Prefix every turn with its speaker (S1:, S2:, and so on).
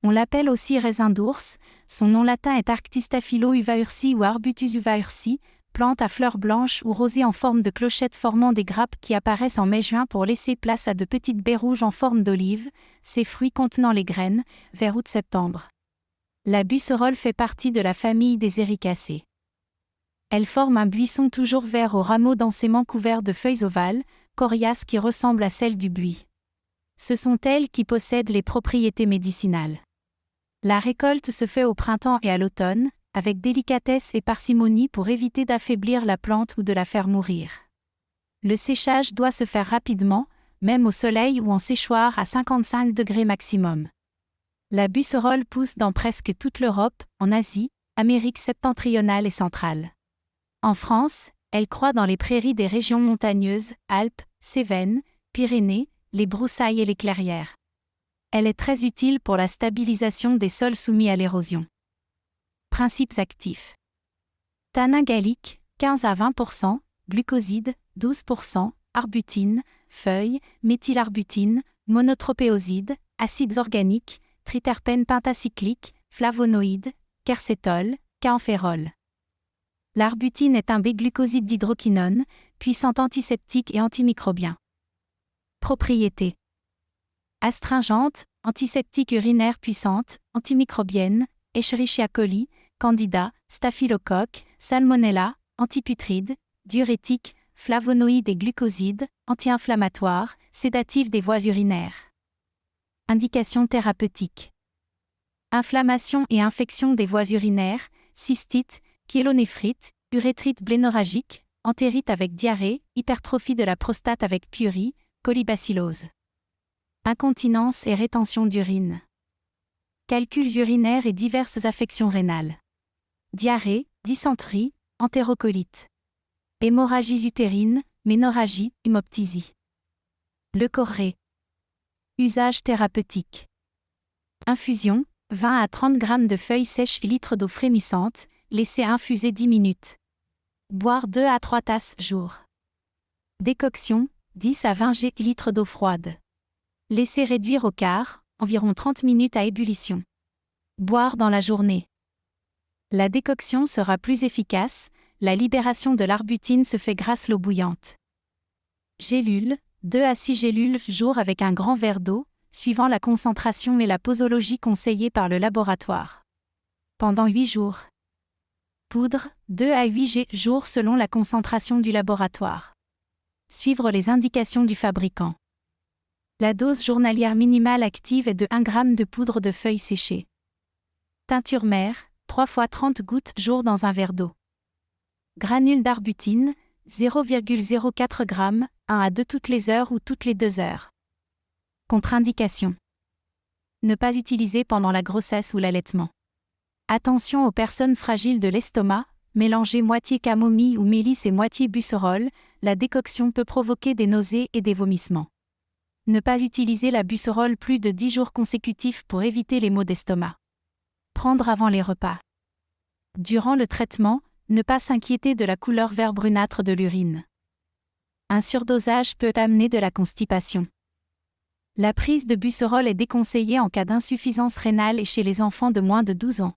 S1: On l'appelle aussi raisin d'ours, son nom latin est Arctistaphylo uva ursi ou Arbutus uva ursi, plante à fleurs blanches ou rosées en forme de clochette formant des grappes qui apparaissent en mai-juin pour laisser place à de petites baies rouges en forme d'olive, ses fruits contenant les graines, vers août-septembre. La busserolle fait partie de la famille des Éricacées. Elle forme un buisson toujours vert aux rameaux densément couverts de feuilles ovales, coriaces qui ressemblent à celles du buis. Ce sont elles qui possèdent les propriétés médicinales. La récolte se fait au printemps et à l'automne, avec délicatesse et parcimonie pour éviter d'affaiblir la plante ou de la faire mourir. Le séchage doit se faire rapidement, même au soleil ou en séchoir à 55 degrés maximum. La busserolle pousse dans presque toute l'Europe, en Asie, Amérique septentrionale et centrale. En France, elle croît dans les prairies des régions montagneuses, Alpes, Cévennes, Pyrénées, les broussailles et les clairières. Elle est très utile pour la stabilisation des sols soumis à l'érosion. Principes actifs. Tanin gallique, 15 à 20%, glucoside, 12%, arbutine, feuilles, méthylarbutine, monotropéoside, acides organiques, triterpènes pentacycliques, flavonoïdes, quercétol, caemphérol. L'arbutine est un B-glucoside d'hydroquinone, puissant antiseptique et antimicrobien. Propriétés. Astringente, antiseptique urinaire puissante, antimicrobienne, Escherichia coli, Candida, Staphylocoque, Salmonella, antiputride, diurétique, flavonoïde et glucoside, anti-inflammatoire, sédative des voies urinaires. Indications thérapeutiques. Inflammation et infection des voies urinaires, cystite, pyélonéphrite, urétrite blénorragique, entérite avec diarrhée, hypertrophie de la prostate avec pyurie, colibacillose. Incontinence et rétention d'urine. Calculs urinaires et diverses affections rénales. Diarrhée, dysenterie, entérocolite. Hémorragies utérines, ménorrhagie, hémoptysie. Leucorrhée. Usage thérapeutique. Infusion, 20 à 30 g de feuilles sèches et litres d'eau frémissante, laissez infuser 10 minutes. Boire 2 à 3 tasses jour. Décoction, 10 à 20 g d'eau froide. Laissez réduire au quart, environ 30 minutes à ébullition. Boire dans la journée. La décoction sera plus efficace, la libération de l'arbutine se fait grâce à l'eau bouillante. Gélules, 2 à 6 gélules jour avec un grand verre d'eau, suivant la concentration et la posologie conseillée par le laboratoire. Pendant 8 jours. Poudre, 2 à 8 g jour selon la concentration du laboratoire. Suivre les indications du fabricant. La dose journalière minimale active est de 1 g de poudre de feuilles séchées. Teinture mère, 3 fois 30 gouttes jour dans un verre d'eau. Granules d'arbutine, 0,04 g, 1 à 2 toutes les heures ou toutes les 2 heures. Contre-indication. Ne pas utiliser pendant la grossesse ou l'allaitement. Attention aux personnes fragiles de l'estomac, mélangez moitié camomille ou mélisse et moitié busserolle, la décoction peut provoquer des nausées et des vomissements. Ne pas utiliser la busserolle plus de 10 jours consécutifs pour éviter les maux d'estomac. Prendre avant les repas. Durant le traitement, ne pas s'inquiéter de la couleur vert brunâtre de l'urine. Un surdosage peut amener de la constipation. La prise de busserolle est déconseillée en cas d'insuffisance rénale et chez les enfants de moins de 12 ans.